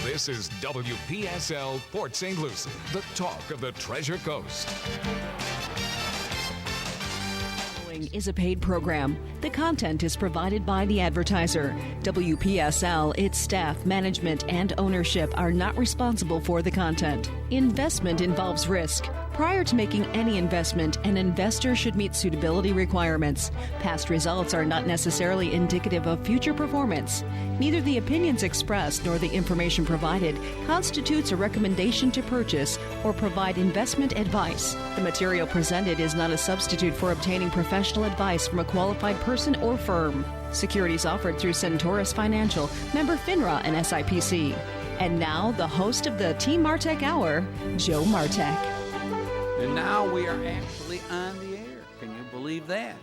This is WPSL Port St. Lucie, the talk of the Treasure Coast. Is a paid program. The content is provided by the advertiser. WPSL, its staff, management, and ownership are not responsible for the content. Investment involves risk. Prior to making any investment, an investor should meet suitability requirements. Past results are not necessarily indicative of future performance. Neither the opinions expressed nor the information provided constitutes a recommendation to purchase or provide investment advice. The material presented is not a substitute for obtaining professional advice from a qualified person or firm. Securities offered through Centaurus Financial, member FINRA and SIPC. And now, the host of the Team Martek Hour, Joe Martek. And now we are actually on the air. Can you believe that?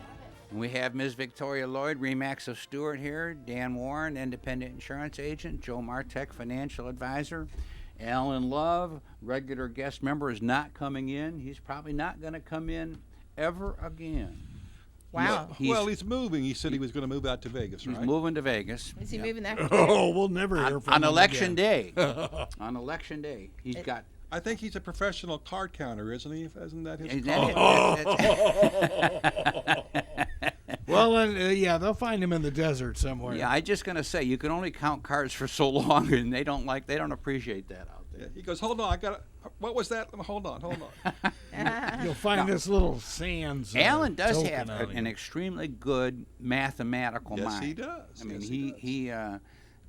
We have Ms. Victoria Lloyd, Remax of Stewart here, Dan Warren, independent insurance agent, Joe Martek, financial advisor, Alan Love, regular guest member, is not coming in. He's probably not going to come in ever again. Wow. He's moving. He said he was going to move out to Vegas, right? He's moving to Vegas. Is he moving there? Oh, we'll never hear from on him election again. day. On election day, he's got. I think he's a professional card counter, isn't he? Isn't that his? Well, then, they'll find him in the desert somewhere. Yeah, I'm just gonna say you can only count cards for so long, and they don't appreciate that out there. Yeah, he goes, hold on, what was that? Hold on. You'll find this little sands. Alan does token have out an here. extremely good mathematical mind. Yes, he does. I mean, Yes, he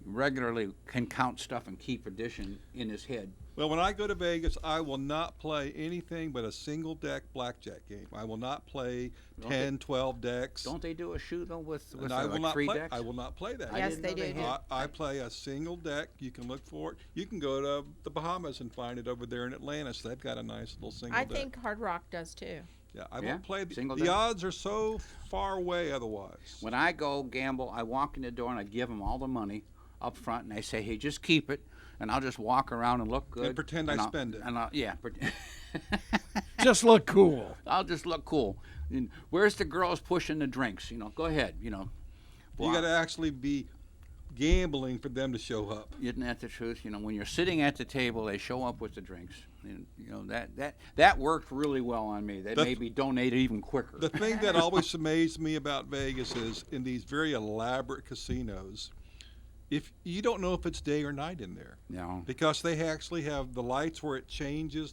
regularly can count stuff and keep addition in his head. Well, when I go to Vegas, I will not play anything but a single deck blackjack game. I will not play 10, 12 decks. Don't they do a shoot with And I will like not 3 play. decks? I will not play that. Yes, they do. I play a single deck. You can look for it. You can go to the Bahamas and find it over there in Atlantis. They've got a nice little single I deck. think Hard Rock does too. Yeah, I Yeah? won't play. Single The deck? odds are so far away otherwise. When I go gamble, I walk in the door and I give them all the money up front, and I say, "Hey, just keep it." And I'll just walk around and look good. And pretend I spend it. And Just look cool. I'll just look cool. And where's the girls pushing the drinks? Go ahead. You got to actually be gambling for them to show up. Isn't that the truth? When you're sitting at the table, they show up with the drinks. And, that worked really well on me. They maybe donated even quicker. The thing that always amazed me about Vegas is in these very elaborate casinos, if you don't know if it's day or night in there. No. Because they actually have the lights where it changes,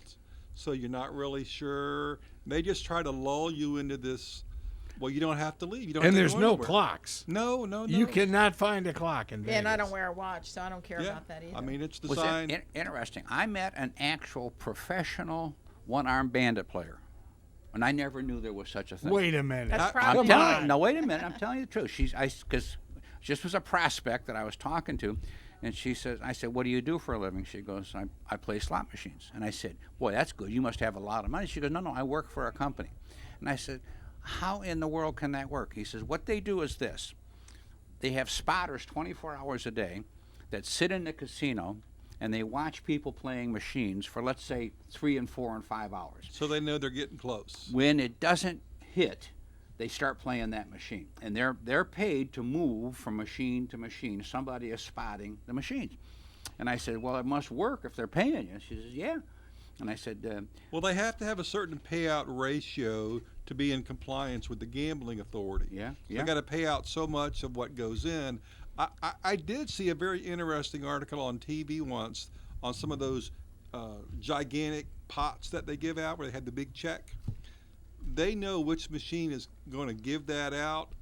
so you're not really sure. They just try to lull you into this. Well, you don't have to leave. You don't. And have to there's go no anywhere. clocks. No. You cannot find a clock in Vegas. Yeah, and I don't wear a watch, so I don't care about that either. I mean, it's Was designed. that interesting? I met an actual professional one-armed bandit player, and I never knew there was such a thing. Wait a minute. That's I'm probably telling why. you, no, wait a minute. I'm telling you the truth. Because this was a prospect that I was talking to, and I said, "What do you do for a living?" She goes, I play slot machines. And I said, "Boy, that's good. You must have a lot of money." She goes, No, I work for a company. And I said, "How in the world can that work?" He says, "What they do is this. They have spotters 24 hours a day that sit in the casino, and they watch people playing machines for, let's say, 3 and 4 and 5 hours. So they know they're getting close. When it doesn't hit, they start playing that machine, and they're paid to move from machine to machine. Somebody is spotting the machines." And I said, "Well, it must work if they're paying you." She says, "Yeah." And I said, Well, they have to have a certain payout ratio to be in compliance with the gambling authority. Yeah. They got to pay out so much of what goes in. I did see a very interesting article on TV once on some of those gigantic pots that they give out where they had the big check. They know which machine is going to give that out,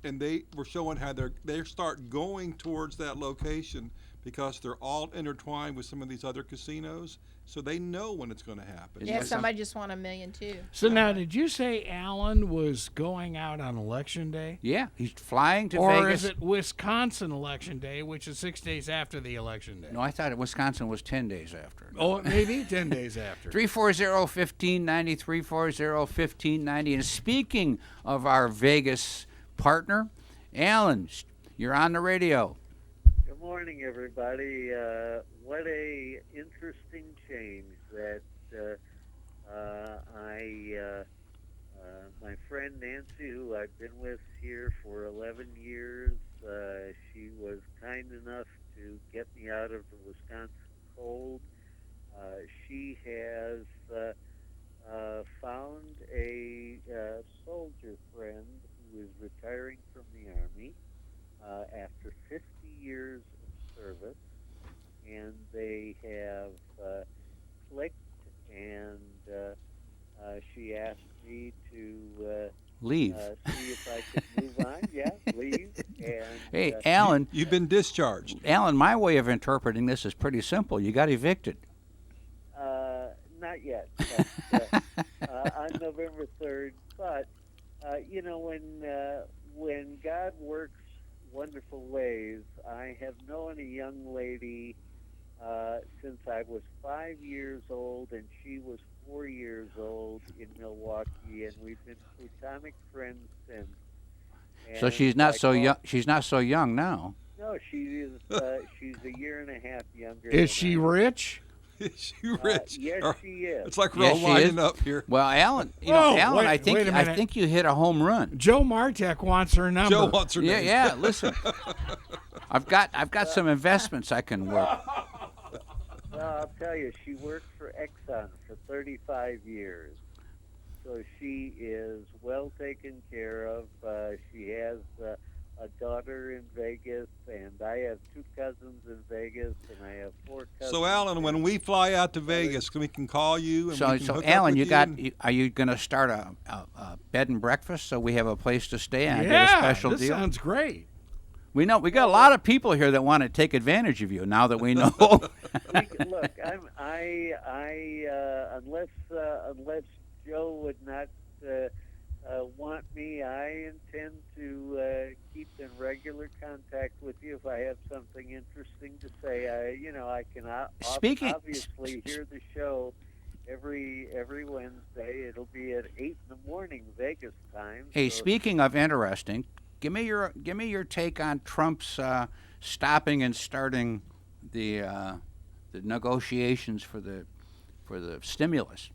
and they were showing how they start going towards that location because they're all intertwined with some of these other casinos, so they know when it's going to happen. Yeah, somebody just won $1 million too. So now, did you say Alan was going out on Election Day? "Yeah, he's flying to Or Vegas." is it Wisconsin Election Day, which is 6 days after the Election Day? No, I thought Wisconsin was 10 days after. Oh, maybe 10 days after. 340-1590, 340-1590. And speaking of our Vegas partner, Alan, you're on the radio. Good morning, everybody. What a interesting change that my friend Nancy, who I've been with here for 11 years, she was kind enough to get me out of the Wisconsin cold. She has found a soldier friend who is retiring from the Army after 50 years of service, and they have clicked, and she asked me to Leave. see if I could move on. Yeah, leave. And Hey, Alan. You've been discharged. Alan, my way of interpreting this is pretty simple. You got evicted. Not yet, but, on November 3rd. But when God works wonderful ways, I have known a young lady since I was 5 years old, and she was 4 years old in Milwaukee, and we've been platonic friends since. So And she's not I so call- young. She's not so young now. No, she is. She's a year and a half younger. Is than she I am. rich? Is she rich? Yes, Or- she is. It's like we're Yes, all she lining is. up here. Well, Alan, Whoa, Alan, wait- I think wait a I minute. think you hit a home run. Joe Martek wants her number. Joe wants her Yeah, name. yeah. Listen, I've got some investments I can work. Well, I'll tell you, she worked for Exxon for 35 years. So she is well taken care of. She has a daughter in Vegas, and I have 2 cousins in Vegas, and I have 4 cousins. So, Alan, when we fly out to Vegas, we can call you and So, we can hook Alan, up you with got? and- Are you going to start a bed and breakfast so we have a place to stay and I Yeah, get a special this deal? sounds great. We got a lot of people here that want to take advantage of you now that we know. Look, unless Joe would not want me, I intend to keep in regular contact with you if I have something interesting to say. I can Speaking- obviously hear the show every Wednesday. It'll be at 8 in the morning Vegas time. Hey, so- speaking of interesting, give me your take on Trump's stopping and starting the negotiations for the stimulus.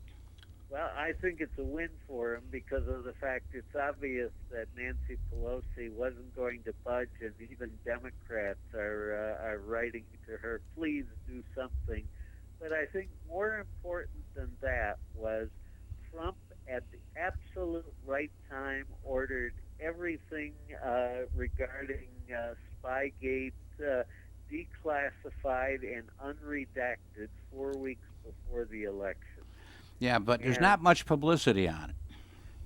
Well, I think it's a win for him because of the fact it's obvious that Nancy Pelosi wasn't going to budge, and even Democrats are writing to her, please do something. But I think more important than that was Trump at the absolute right time ordered everything regarding Spygate declassified and unredacted 4 weeks before the election. Yeah, but there's And- not much publicity on it.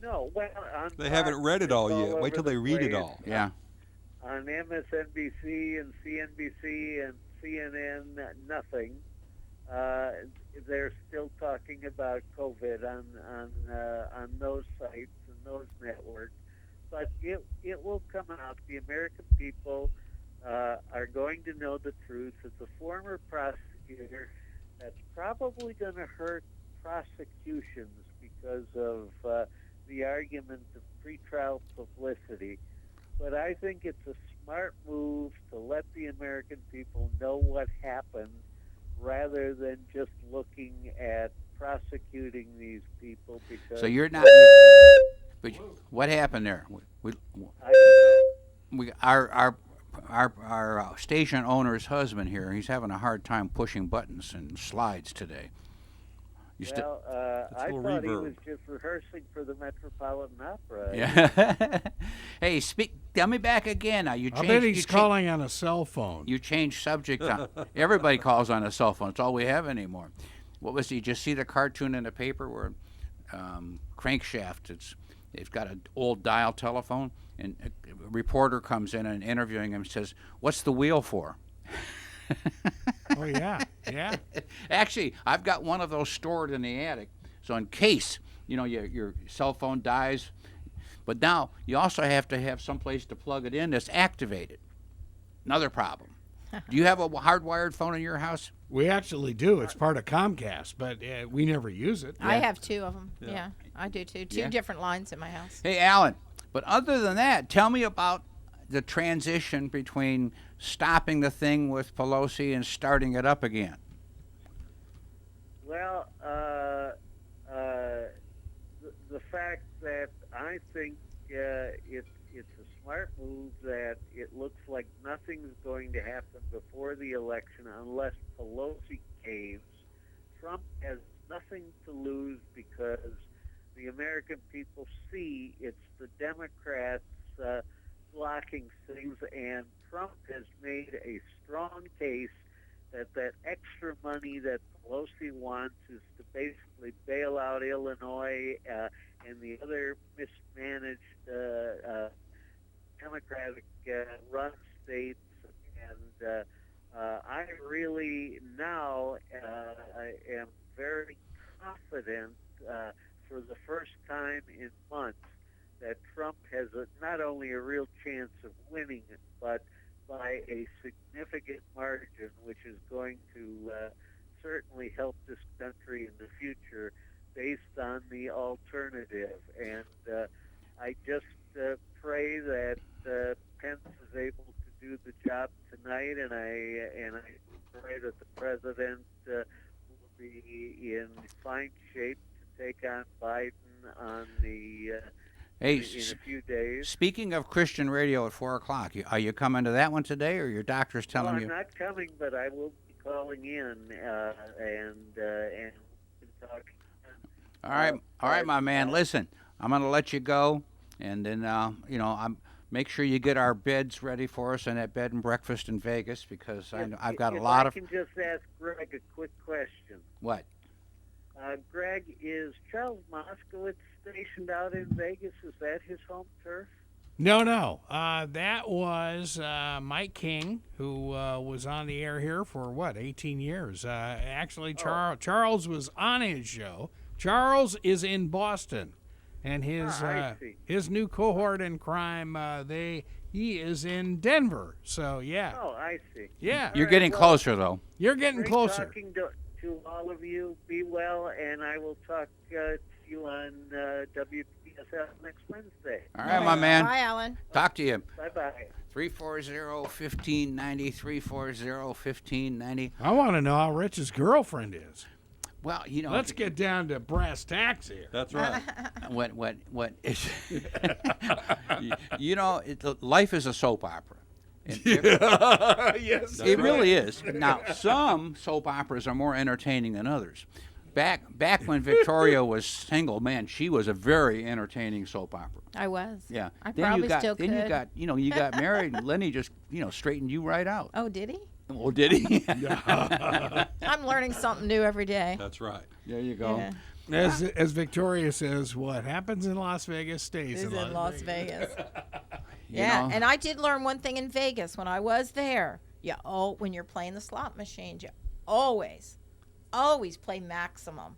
No, well, on They haven't Fox, read it it's all yet. over Wait till the they read it place. all. Yeah. On MSNBC and CNBC and CNN, nothing. They're still talking about COVID on those sites and those networks, but it will come out. The American people are going to know the truth. As a former prosecutor, that's probably going to hurt prosecutions because of the argument of pretrial publicity. But I think it's a smart move to let the American people know what happened rather than just looking at prosecuting these people. Because So you're not. But what happened there? Our station owner's husband here. He's having a hard time pushing buttons and slides today. Well, I little thought he reverb. was just rehearsing for the Metropolitan Opera. Yeah. Hey, tell me back again. Now you I changed. bet he's calling on a cell phone. You changed subject. Everybody calls on a cell phone. It's all we have anymore. What was he? Just see the cartoon in the paper where Crankshaft. It's got an old dial telephone, and a reporter comes in and interviewing him says, "What's the wheel for?" Oh yeah, yeah. Actually, I've got one of those stored in the attic, so in case your cell phone dies. But now you also have to have some place to plug it in that's activated. Another problem. Do you have a hardwired phone in your house? We actually do. It's part of Comcast, but we never use it. I have 2 of them. Yeah, I do too. 2 Yeah. different lines in my house. Hey, Alan. But other than that, tell me about the transition between stopping the thing with Pelosi and starting it up again. Well, the fact that I think it's it's a smart move that it looks like nothing's going to happen before the election unless Pelosi caves. Trump has nothing to lose because the American people see it's the Democrats blocking things, and Trump has made a strong case that extra money that Pelosi wants is to basically bail out Illinois and the other mismanaged Democratic-run states. And I really now am very confident for the first time in months that Trump has not only a real chance of winning it, but by a significant margin, which is going to certainly help this country in the future based on the alternative. And I just pray that Pence is able to do the job tonight, and I pray that the president will be in fine shape to take on Biden on the in a few days. Speaking of Christian radio at 4 o'clock, are you coming to that one today, or your doctor's telling you? I'm not coming, but I will be calling in and talking. All right, my man. Listen, I'm going to let you go, and then make sure you get our beds ready for us and that bed and breakfast in Vegas, because I've got a lot of. I can just ask Greg a quick question. What? Greg, is Charles Moskowitz stationed out in Vegas? Is that his home turf? No. That was Mike King, who was on the air here for, 18 years. Actually, Charles was on his show. Charles is in Boston, and his new cohort in crime, he is in Denver. So, yeah. Oh, I see. Yeah. You're getting closer, though. You're getting Great closer. Talking to all of you. Be well, and I will talk to you on WPSL next Wednesday. All right, my man. Bye, Alan. Talk to you. Bye-bye. 340-1590, 340-1590. I want to know how rich his girlfriend is. Well, Let's get down to brass tacks here. That's right. what is life is a soap opera. Yes, It really is. Now, some soap operas are more entertaining than others. Back when Victoria was single, man, she was a very entertaining soap opera. I was. Yeah. I Then probably you got, still then could. you got married, and Lenny just straightened you right out. Oh, did he? Oh, did he? I'm learning something new every day. That's right. There you go. Yeah. As Victoria says, what happens in Las Vegas stays This is in Las Vegas. You Yeah, know? and I did learn one thing in Vegas when I was there. When you're playing the slot machines, you always play maximum.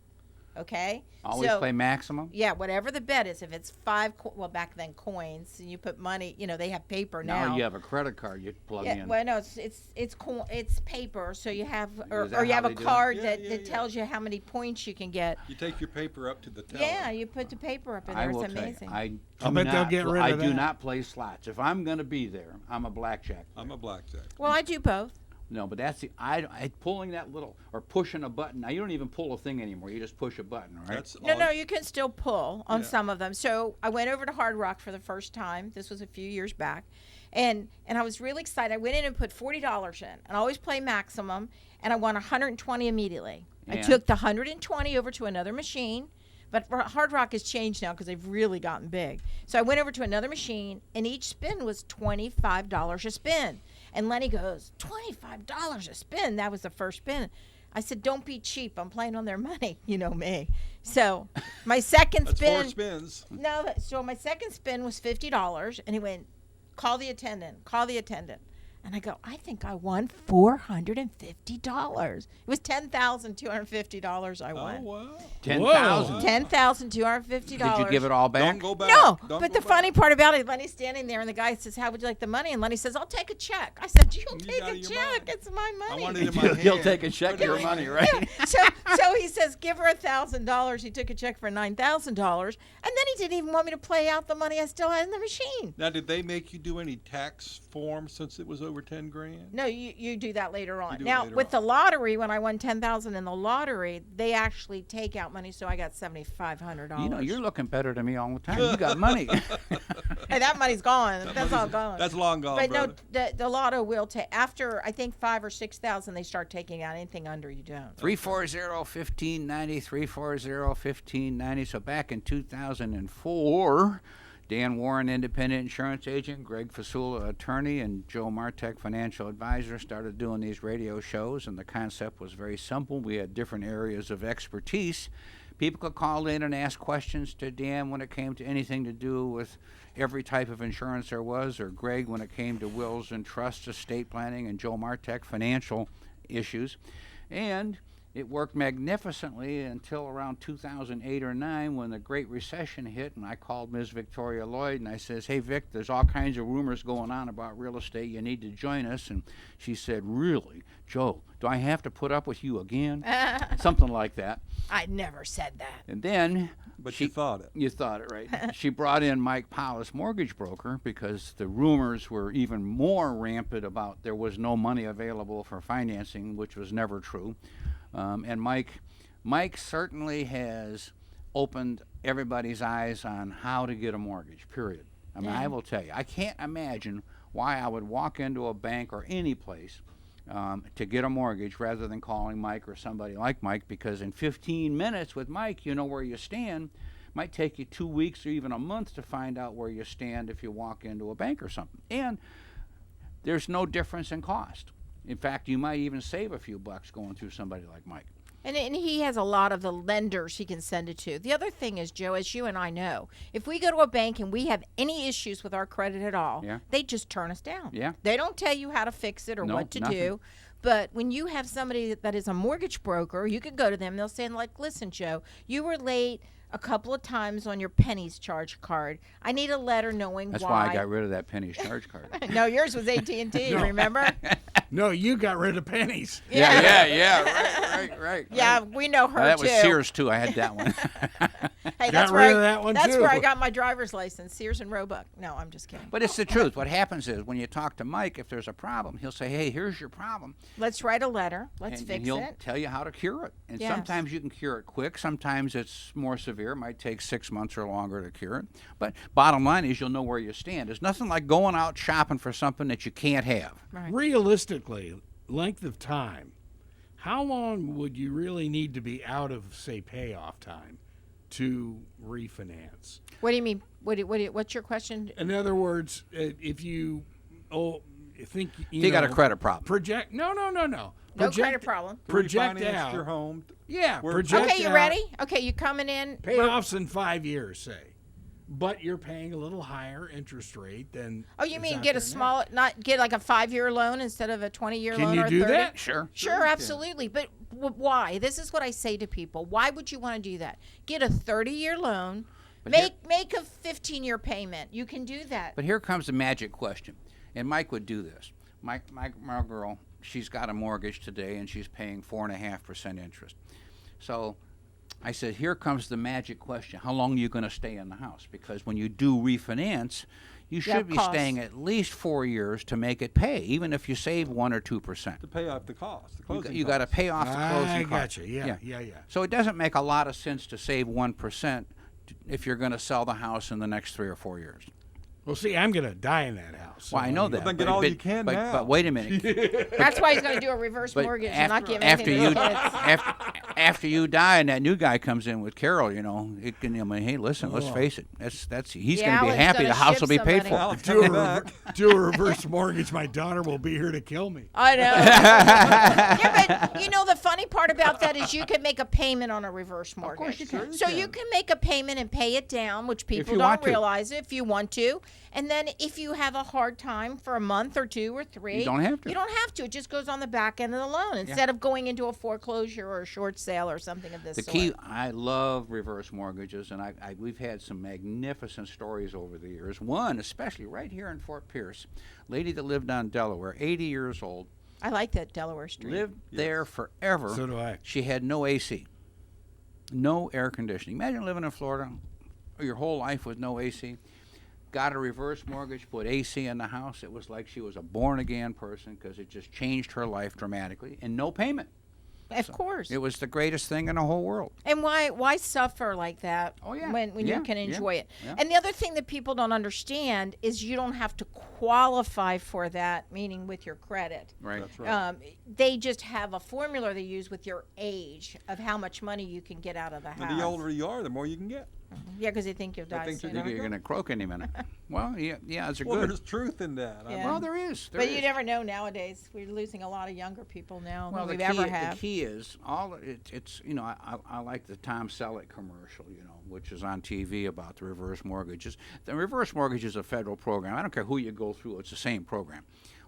Okay? Always play maximum? Yeah, whatever the bet is. If it's back then coins, and you put money, they have paper now. Now you have a credit card you plug in. Well, no, it's paper. So you have, Is that or you how have a they do it? card Yeah, that tells you how many points you can get. You take your paper up to the teller. Yeah, you put the paper up in I there. will It's amazing. tell you, I'll bet they'll get rid of I do that. not play slots. If I'm going to be there, I'm a blackjack. I'm a blackjack. Well, I do both. No, but that's I pulling that little or pushing a button. Now you don't even pull a thing anymore. You just push a button, right? That's No, you can still pull on Yeah. some of them. So I went over to Hard Rock for the first time. This was a few years back. And I was really excited. I went in and put $40 in. And I always play maximum. And I won 120 immediately. I And? took the 120 over to another machine. But Hard Rock has changed now because they've really gotten big. So I went over to another machine, and each spin was $25 a spin. And Lenny goes, $25 a spin? That was the first spin. I said, don't be cheap. I'm playing on their money. You know me. So my second That's spin. 4 spins. No, so my second spin was $50, and he went, call the attendant. And I go, I think I won $450. It was $10,250 I won. Oh, wow. 10,000. $10,250. Did you give it all back? Don't go back. No, Don't but go the funny back. part about it, Lenny's standing there, and the guy says, how would you like the money? And Lenny says, I'll take a check. I said, you'll You take got a it in your check. mind. It's my I money. want it in my hand. He'll take a check Put it your in money, my right? hand. So he says, give her $1,000. He took a check for $9,000, and then he didn't even want me to play out the money I still had in the machine. Now, did they make you do any tax forms since it was over 10 grand? No, you do that later on. do it Now, later with on. the lottery, when I won 10,000 in the lottery, they actually take out money, so I got $7,500. You know, you're looking better than me all the time. You got money. Hey, that money's gone. That's all gone. That's long gone, But brother. no, the lotto will take after I think 5,000 or 6,000. They start taking out anything under you don't. 340-1590, 340-1590. So back in 2004, Dan Warren, independent insurance agent, Greg Fasula, attorney, and Joe Martek, financial advisor, started doing these radio shows, and the concept was very simple. We had different areas of expertise. People could call in and ask questions to Dan when it came to anything to do with every type of insurance there was, or Greg when it came to wills and trusts, estate planning, and Joe Martek, financial issues. And it worked magnificently until around 2008 or 9 when the Great Recession hit, and I called Ms. Victoria Lloyd and I says, "Hey Vic, there's all kinds of rumors going on about real estate. You need to join us." And she said, "Really, Joe, do I have to put up with you again?" Something like that. I never said that. And then But you thought it. You thought it, right. She brought in Mike Powis, mortgage broker, because the rumors were even more rampant about there was no money available for financing, which was never true. And Mike certainly has opened everybody's eyes on how to get a mortgage, period. I mean, I will tell you, I can't imagine why I would walk into a bank or any place to get a mortgage rather than calling Mike or somebody like Mike, because in 15 minutes with Mike, you know where you stand. Might take you 2 weeks or even a month to find out where you stand if you walk into a bank or something. And there's no difference in cost. In fact, you might even save a few bucks going through somebody like Mike. And he has a lot of the lenders he can send it to. The other thing is, Joe, as you and I know, if we go to a bank and we have any issues with our credit at all, they just turn us down. Yeah. They don't tell you how to fix it or No, what to nothing. do. But when you have somebody that is a mortgage broker, you can go to them. They'll say, like, "Listen, Joe, you were late a couple of times on your pennies charge card. I need a letter knowing That's why." why I got rid of that pennies charge card. No, yours was AT&T, remember? No, you got rid of pennies. Yeah. Right. Yeah, we know her, That too. was Sears, too. I had that one. Hey, Got that's rid where of that one, That's too. where I got my driver's license, Sears and Roebuck. No, I'm just kidding. But it's the truth. What happens is when you talk to Mike, if there's a problem, he'll say, "Hey, here's your problem." Let's write a letter. Let's and fix he'll it. tell you how to cure it. And Yes. sometimes you can cure it quick. Sometimes it's more severe. It might take 6 months or longer to cure it. But bottom line is you'll know where you stand. There's nothing like going out shopping for something that you can't have. Right. Realistically, length of time, how long would you really need to be out of, say, payoff time to refinance? What do you mean? What's your question? In other words, if you think You got a know, credit problem. project no No credit problem. project Refinanced out your home. yeah Where- project Okay, you out ready? Okay, you coming in. payoffs in 5 years, say, but you're paying a little higher interest rate than Oh, you is mean out get a there now. small, not get like a 5-year loan instead of a 20-year Can loan you or a do 30? that? Sure, absolutely. But why? This is what I say to people. Why would you want to do that? Get a 30-year loan. But Make a 15-year payment. You can do that. But here comes the magic question. And Mike would do this. My girl, she's got a mortgage today, and she's paying 4.5% interest. So I said, here comes the magic question. How long are you going to stay in the house? Because when you do refinance, you should be costs. staying at least 4 years to make it pay, even if you save 1 or 2%. To pay off the cost, the closing You got to costs. pay off the closing I costs. gotcha. Yeah. So it doesn't make a lot of sense to save 1% if you're going to sell the house in the next 3 or 4 years. Well, see, I'm gonna die in that house. Well, I know that. then get all you can now. But wait a minute. That's why he's going to do a reverse But mortgage and not give after anything you to the kids. after you die and that new guy comes in with Carol, you know, it can. I mean, hey, listen, let's face it. That's he's Yeah, going to be Alan's happy. gonna The house ship will be paid somebody. for. Alex, do come a, back. do a reverse mortgage. My daughter will be here to kill me. I know. Yeah, but you know the funny part about that is you can make a payment on a reverse mortgage. course you can. So you can make a payment and pay it down, which people you don't want to. realize if you want to. And then if you have a hard time for a month or 2 or 3, You don't have to. You don't have to. It just goes on the back end of the loan instead of going into a foreclosure or a short sale or something of this The sort. key, I love reverse mortgages, and we've had some magnificent stories over the years. One, especially right here in Fort Pierce, lady that lived on Delaware, 80 years old, I like that Delaware Street. lived there forever. So do I. She had no AC, no air conditioning. Imagine living in Florida your whole life with no AC. got a reverse mortgage, put AC in the house. It was like she was a born-again person because it just changed her life dramatically, and no payment. Of course. It was the greatest thing in the whole world. And why suffer like that Oh, yeah. when Yeah, you can yeah, enjoy it? yeah. And the other thing that people don't understand is you don't have to qualify for that, meaning with your credit. Right. That's right. They just have a formula they use with your age of how much money you can get out of the house. And the older you are, the more you can get. Yeah, because they think you'll die think soon. you're You're going to croak any minute. Well, yeah, it's a Well, good. there's truth in that. Yeah. Well, there is. There But is. you never know nowadays. We're losing a lot of younger people now Well, than the we've key, ever have. the key is it's I like the Tom Selleck commercial, which is on TV about the reverse mortgages. The reverse mortgage is a federal program. I don't care who you go through; it's the same program.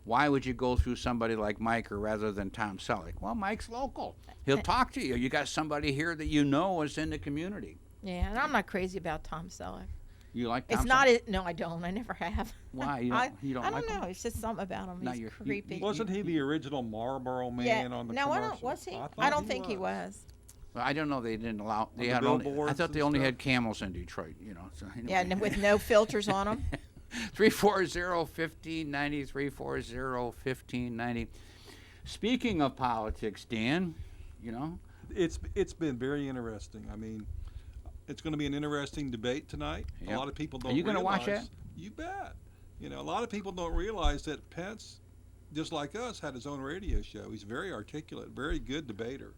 Why would you go through somebody like Mike or rather than Tom Selleck? Well, Mike's local. He'll talk to you. You got somebody here that you know is in the community. Yeah, and I'm not crazy about Tom Selleck. You like Tom It's not Selleck? it. No, I don't. I never have. Why? You don't I like don't him? know. It's just something about him. No, He's you- creepy. Wasn't he the original Marlboro Man on the no, commercial? I don't. Was he? thought I don't think he was. Well, I don't know. They didn't allow. They the had only. I billboards thought and they only stuff? had camels in Detroit. So Yeah, anyway. and with no filters on them. 340-1590, 340-1590. Speaking of politics, Dan, It's been very interesting. I mean, it's going to be an interesting debate tonight. Yep. A lot of people don't Are you gonna watch realize- that? You bet. A lot of people don't realize that Pence, just like us, had his own radio show. He's very articulate, very good debater.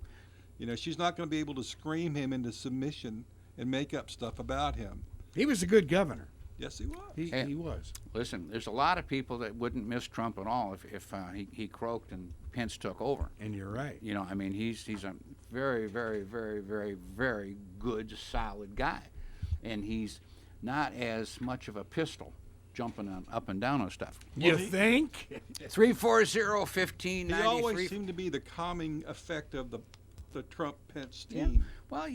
She's not going to be able to scream him into submission and make up stuff about him. He was a good governor. Yes, he was. He was. listen, there's a lot of people that wouldn't miss Trump at all if he croaked and Pence took over. And you're right. He's a very, very, very, very, very good, solid guy. And he's not as much of a pistol jumping up and down on stuff. You think? 340-1590. He always seemed to be the calming effect of the Trump-Pence team. Well,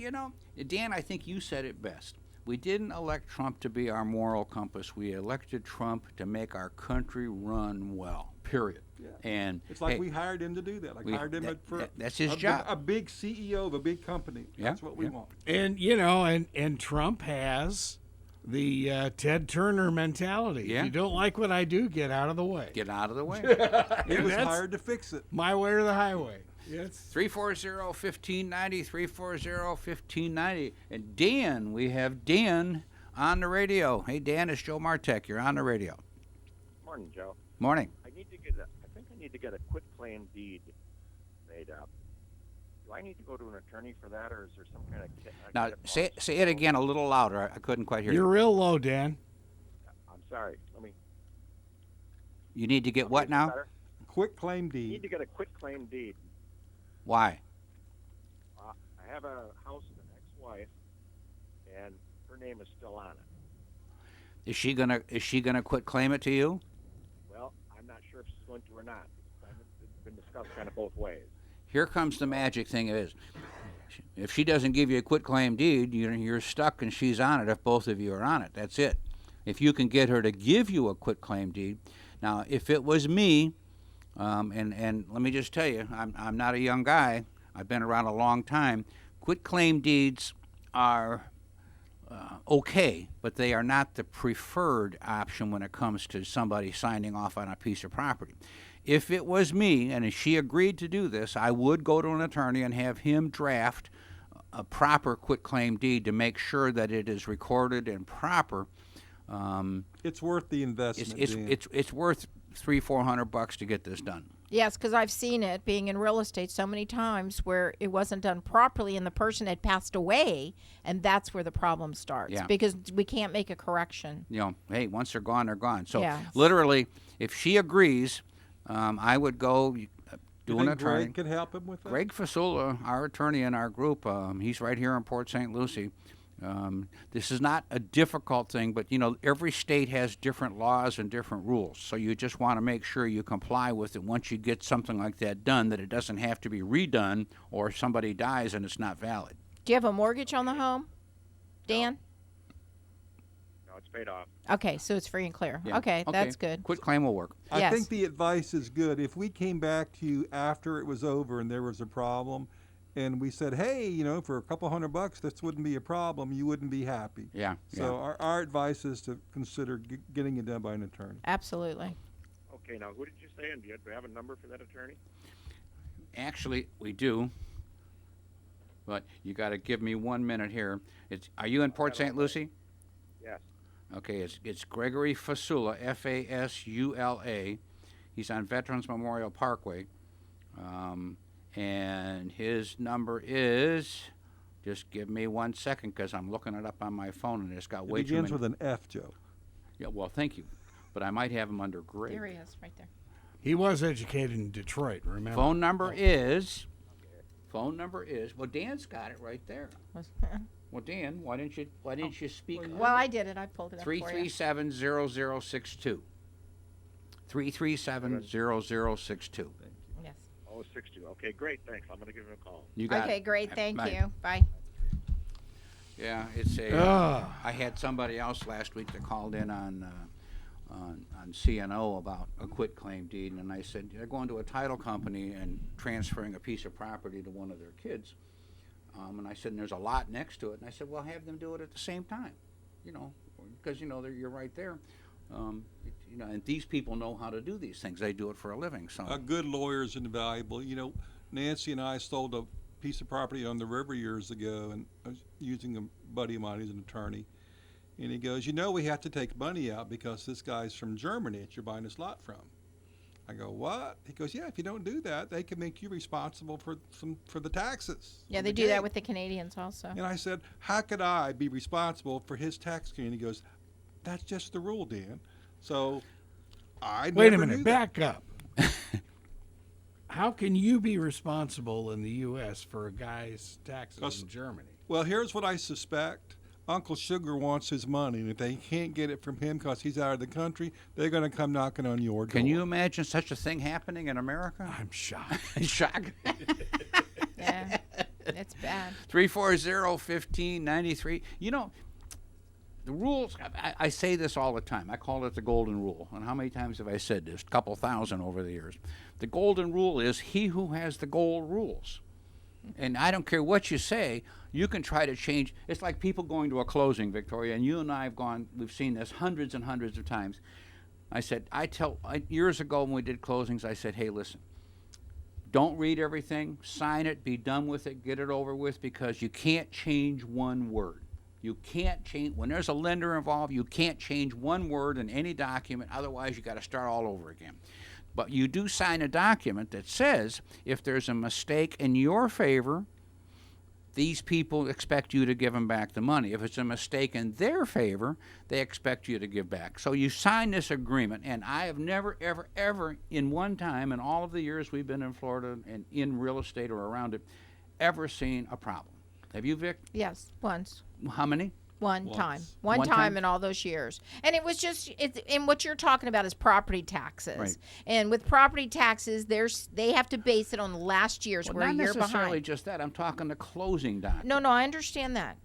Dan, I think you said it best. We didn't elect Trump to be our moral compass. We elected Trump to make our country run well, period. Yeah. And It's like hey, we hired him to do that. Hired him that's his a job. A big CEO of a big company. Yeah, That's what we yeah. want. And and Trump has the Ted Turner mentality. Yeah. If you don't like what I do, get out of the way. Get out of the way. He was that's- hired to fix it. My way or the highway. Yes. 340-1590, 340-1590. And Dan, we have Dan on the radio. Hey, Dan, it's Joe Martek. You're on the radio. Morning, Joe. Morning. I think I need to get a quitclaim deed made up. Do I need to go to an attorney for that, or is there some kind of Now, say it again a little louder. I couldn't quite hear You're you. real low, Dan. I'm sorry. Let me. You need to get what is it now? better? Quick claim I need deed. to get a quitclaim deed. Why? I have a house with an ex-wife, and her name is still on it. Is she gonna quit claim it to you? Well, I'm not sure if she's going to or not. It's been discussed kind of both ways. Here comes the magic thing. It is. If she doesn't give you a quit claim deed, you're stuck and she's on it if both of you are on it. That's it. If you can get her to give you a quit claim deed. Now, if it was me, and let me just tell you, I'm not a young guy. I've been around a long time. Quit claim deeds are okay, but they are not the preferred option when it comes to somebody signing off on a piece of property. If it was me, and if she agreed to do this, I would go to an attorney and have him draft a proper quitclaim deed to make sure that it is recorded and proper. It's worth the investment. Dan. It's worth $300-400 to get this done. Yes, because I've seen it being in real estate so many times where it wasn't done properly and the person had passed away, and that's where the problem starts. Yeah. Because we can't make a correction. Hey, once they're gone, they're gone. So Yeah. literally, if she agrees, I would go You do an think attorney. Greg could help him with that? Greg Fasula, our attorney in our group, he's right here in Port St. Lucie. This is not a difficult thing, but every state has different laws and different rules. So you just want to make sure you comply with it once you get something like that done, that it doesn't have to be redone or somebody dies and it's not valid. Do you have a mortgage on the home, Dan? No, it's paid off. Okay, so it's free and clear. Yeah. Okay, that's good. Quit claim will work. I Yes. think the advice is good. If we came back to you after it was over and there was a problem, and we said, hey, you know, for a couple $100, this wouldn't be a problem. You wouldn't be happy. Yeah. So our advice is to consider getting it done by an attorney. Absolutely. Okay, now who did you say, and do you have a number for that attorney? Actually, we do. But you got to give me 1 minute here. Are you in Port St. Lucie? Yes. Okay, it's Gregory Fasula, Fasula. He's on Veterans Memorial Parkway. And his number is, just give me 1 second because I'm looking it up on my phone and it's got way too many. It begins with an F, Joe. Yeah, well, thank you. But I might have him under Greg. There he is, right there. He was educated in Detroit, remember? Phone number is, well, Dan's got it right there. Well, Dan, why didn't you speak? Well, I did it. I pulled it up for you. 337-0062. 337-0062. Yes. Oh, 62. Okay, great. Thanks. I'm going to give him a call. You got Okay, it. great. Thank Bye. you. Bye. Yeah, it's a. I had somebody else last week that called in on CNO about a quitclaim deed, and I said they're going to a title company and transferring a piece of property to one of their kids. And I said, and there's a lot next to it, and I said, well, have them do it at the same time, you know, because you're right there. And these people know how to do these things. They do it for a living. So A good lawyer is invaluable. You know, Nancy and I sold a piece of property on the river years ago, and I was using a buddy of mine who's an attorney. And he goes, you know, we have to take money out because this guy's from Germany that you're buying this lot from. I go, what? He goes, yeah, if you don't do that, they can make you responsible for the taxes. Yeah, for they the do that gate." with the Canadians also. And I said, how could I be responsible for his tax gain? He goes, that's just the rule, Dan. So I Wait a never minute, knew that. back up. How can you be responsible in the U.S. for a guy's taxes in Germany? Well, here's what I suspect. Uncle Sugar wants his money, and if they can't get it from him because he's out of the country, they're going to come knocking on your door. can you imagine such a thing happening in America? I'm shocked. Shock. Yeah, it's bad. 340-1593. You know, the rules, I say this all the time. I call it the golden rule. And how many times have I said this? A couple thousand over the years. The golden rule is he who has the gold rules. And I don't care what you say, you can try to change. It's like people going to a closing, Victoria, and you and I have we've seen this hundreds and hundreds of times. I said, years ago when we did closings, I said, hey, listen, don't read everything, sign it, be done with it, get it over with, because you can't change one word. You can't change, when there's a lender involved, you can't change one word in any document, otherwise you got to start all over again. But you do sign a document that says if there's a mistake in your favor, these people expect you to give them back the money. If it's a mistake in their favor, they expect you to give back. So you sign this agreement, and I have never, ever, ever in one time in all of the years we've been in Florida and in real estate or around it, ever seen a problem. Have you, Vic? Yes, once. How many? One Once. time. One One time? time in all those years. And it was just, and what you're talking about is property taxes. Right. And with property taxes, they have to base it on last year's. Well, we're a not year necessarily behind. just that. I'm talking the closing document. No, I understand that.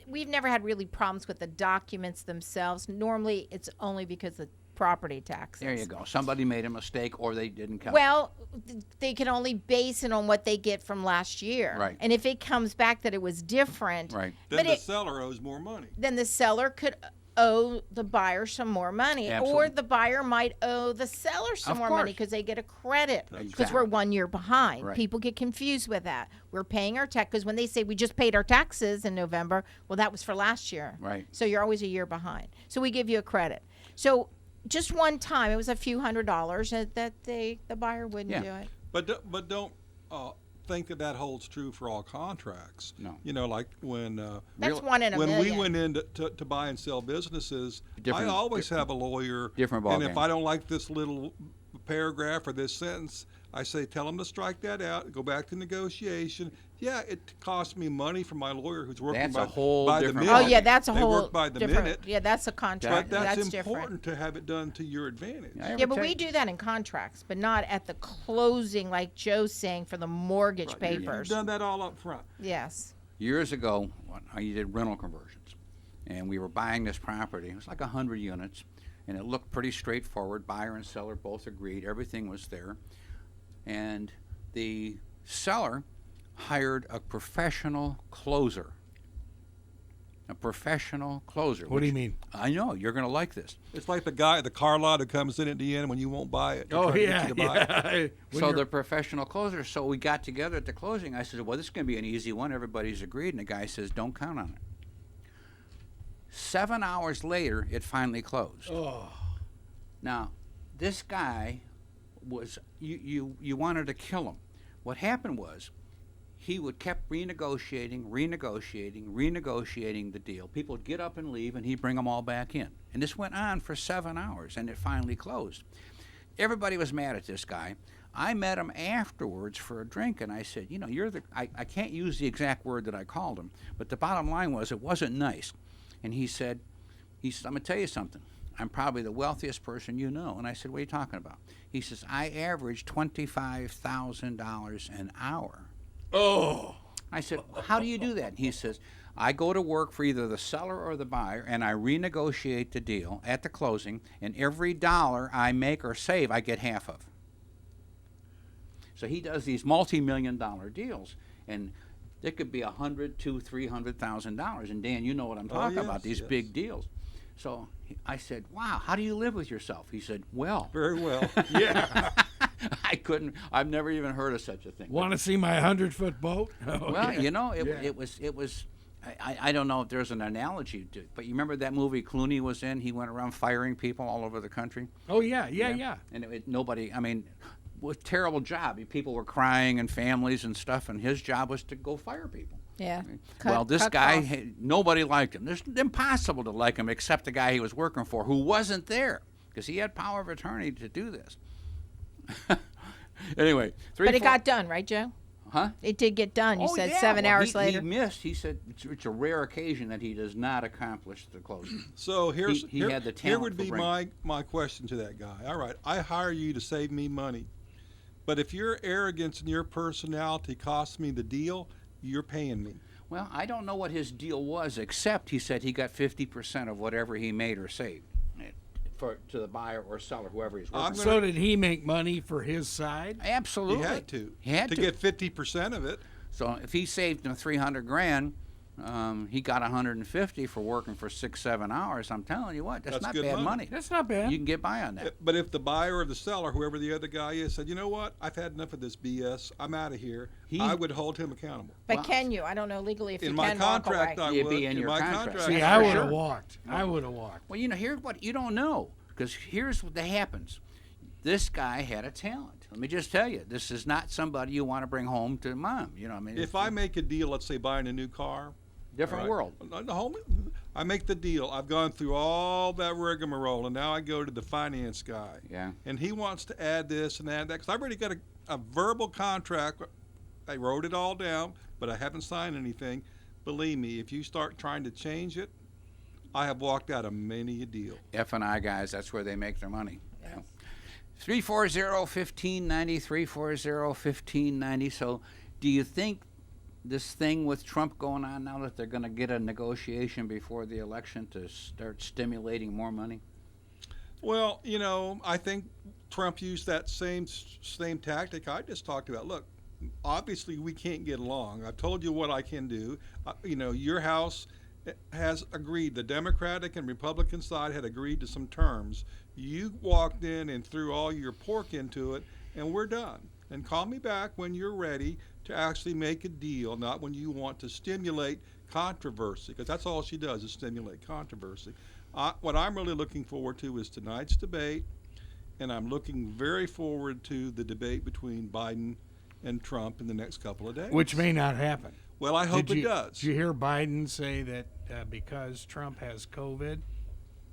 We've never had really problems with the documents themselves. Normally, it's only because of property taxes. There you go. Somebody made a mistake or they didn't count. Well, they can only base it on what they get from last year. Right. And if it comes back that it was different, Right. Then but the seller owes more money. then the seller could owe the buyer some more money, Absolutely. or the buyer might owe the seller some Of more money course. because they get a credit because Exactly. we're 1 year behind. Right. People get confused with that. We're paying our tax because when they say we just paid our taxes in November, well, that was for last year. Right. So you're always a year behind. So we give you a credit. So just one time, it was a few $100s that the buyer wouldn't Yeah. do it. But don't think that holds true for all contracts. No. You know, like when That's one in a when million. we went in to buy and sell businesses, Different- I always have a lawyer. different And ballgame. if I don't like this little paragraph or this sentence, I say, tell them to strike that out, go back to negotiation. Yeah, it costs me money from my lawyer who's working That's by, a whole by the different minute. Oh yeah, that's a They whole work by the different. minute. Yeah, that's a But contract. that's different. important to have it done to your advantage. Yeah, but we do that in contracts, but not at the closing, like Joe's saying, for the mortgage You've papers. done that all up front. Yes. Years ago, when I did rental conversions, and we were buying this property. It was like 100 units, and it looked pretty straightforward. Buyer and seller both agreed. Everything was there. And the seller hired a professional closer. A professional closer. What do you mean? I know you're going to like this. It's like the guy at the car lot who comes in at the end when you won't buy it. They try to get you to buy it. So the professional closer. So we got together at the closing. I said, "Well, this is going to be an easy one. Everybody's agreed." And the guy says, "Don't count on it." 7 hours later, it finally closed. Oh. Now, this guy was you wanted to kill him. What happened was, he would kept renegotiating the deal. People would get up and leave, and he'd bring them all back in. And this went on for 7 hours, and it finally closed. Everybody was mad at this guy. I met him afterwards for a drink, and I said, you know, I can't use the exact word that I called him, but the bottom line was it wasn't nice. And he said, I'm going to tell you something. I'm probably the wealthiest person you know. And I said, what are you talking about? He says, I average $25,000 an hour. Oh. I said, how do you do that? And he says, I go to work for either the seller or the buyer, and I renegotiate the deal at the closing, and every dollar I make or save, I get half of. So he does these multi-million-dollar deals, and it could be $100,000 to $300,000. And Dan, you know what I'm talking about, these big deals. So I said, wow, how do you live with yourself? He said, well. Very well. Yeah. I've never even heard of such a thing. Want to see my 100-foot boat? Oh, well, yeah. you know, it was. I don't know if there's an analogy to it, but you remember that movie Clooney was in? He went around firing people all over the country. Oh, yeah. And nobody, I mean, was a terrible job. People were crying and families and stuff, and his job was to go fire people. Yeah. This guy, nobody liked him. It's impossible to like him except the guy he was working for, who wasn't there, because he had power of attorney to do this. Anyway, but it got done, right, Joe? Huh? It did get done. You said 7 hours later. He missed. He said it's a rare occasion that he does not accomplish the closing. So he had the talent. Here would be my question to that guy. All right, I hire you to save me money, but if your arrogance and your personality costs me the deal, you're paying me. Well, I don't know what his deal was, except he said he got 50% of whatever he made or saved to the buyer or seller, whoever he's working with. So did he make money for his side? Absolutely. He had to get 50% of it. So if he saved him $300,000, he got $150 for working for 6-7 hours. I'm telling you what, that's not bad money. That's not bad. You can get by on that. But if the buyer or the seller, whoever the other guy is, said, you know what, I've had enough of this BS, I'm out of here, I would hold him accountable. But can you? I don't know legally if you can walk away. In my contract, I would. Be in your contract. See, I would have walked. I would have walked. Well, you know, here's what you don't know, because here's what happens. This guy had a talent. Let me just tell you, this is not somebody you want to bring home to mom. You know, I mean, if I make a deal, let's say buying a new car. Different world. I make the deal. I've gone through all that rigmarole, and now I go to the finance guy. Yeah. And he wants to add this and add that, because I've already got a verbal contract. I wrote it all down, but I haven't signed anything. Believe me, if you start trying to change it, I have walked out of many a deal. F&I guys, that's where they make their money. Yeah. 340-1590, 340-1590. So do you think this thing with Trump going on now, that they're going to get a negotiation before the election to start stimulating more money? Well, you know, I think Trump used that same tactic I just talked about. Look, obviously we can't get along. I've told you what I can do. You know, your House has agreed. The Democratic and Republican side had agreed to some terms. You walked in and threw all your pork into it, and we're done. And call me back when you're ready to actually make a deal, not when you want to stimulate controversy, because that's all she does is stimulate controversy. What I'm really looking forward to is tonight's debate, and I'm looking very forward to the debate between Biden and Trump in the next couple of days. Which may not happen. Well, I hope it does. Did you hear Biden say that because Trump has COVID,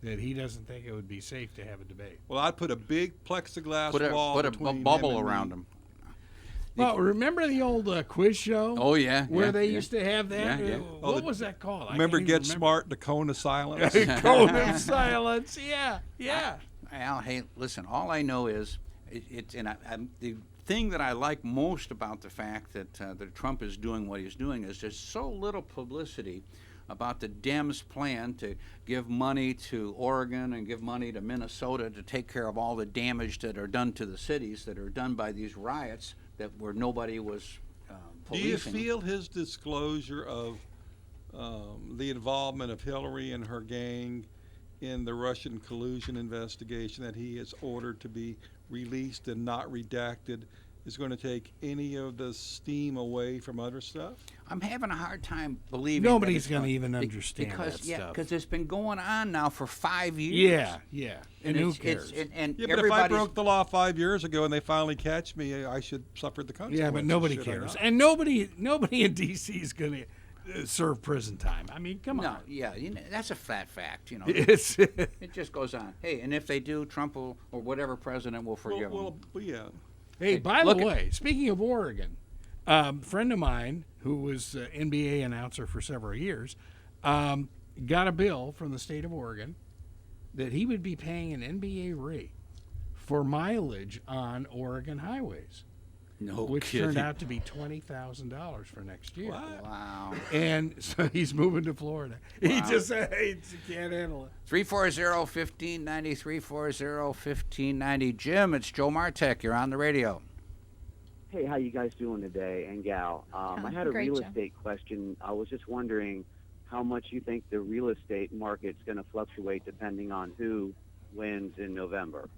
that he doesn't think it would be safe to have a debate? Well, I'd put a big plexiglass wall put a between bubble him and around me. him. Well, remember the old quiz show? Oh, yeah. Where they used to have that? Yeah. What was that called? Remember Get Smart, the cone of silence? Cone of silence. Yeah. Al, hey, listen, all I know is the thing that I like most about the fact that Trump is doing what he's doing is there's so little publicity about the Dems' plan to give money to Oregon and give money to Minnesota to take care of all the damage that are done to the cities that are done by these riots where nobody was policing. Do you feel his disclosure of the involvement of Hillary and her gang in the Russian collusion investigation that he has ordered to be released and not redacted is going to take any of the steam away from other stuff? I'm having a hard time believing Nobody's going to even understand because that stuff. because it's been going on now for 5 years. Yeah. And who it's- cares? and Yeah, but if I everybody's- broke the law 5 years ago and they finally catch me, I should suffer the consequences. Yeah, but nobody should I cares. not? And nobody in D.C. is going to serve prison time. I mean, come No, on. yeah, that's a flat fact. It's It just goes on. Hey, and if they do, Trump will, or whatever president will forgive them. Well, yeah. Hey, by the look at- way, speaking of Oregon, a friend of mine who was NBA announcer for several years got a bill from the state of Oregon that he would be paying an NBA rate for mileage on Oregon highways, No which kidding. turned out to be $20,000 for next year. Wow. And so he's moving to Florida. He just said, he can't handle it. 340-1590, 340-1590. Jim, it's Joe Martek. You're on the radio. Hey, how you guys doing today, and gal? I had a great, real Joe. estate question. I was just wondering how much you think the real estate market's going to fluctuate depending on who wins in November.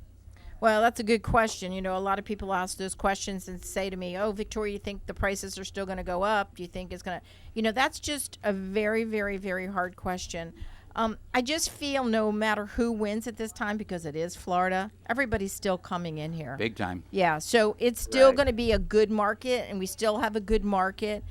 Well, that's a good question. You know, a lot of people ask those questions and say to me, "Oh, Victoria, you think the prices are still going to go up? Do you think it's going to?" You know, that's just a very, very, very hard question. I just feel no matter who wins at this time, because it is Florida, everybody's still coming in here. Big time. Yeah, so it's still Right. going to be a good market, and we still have a good market.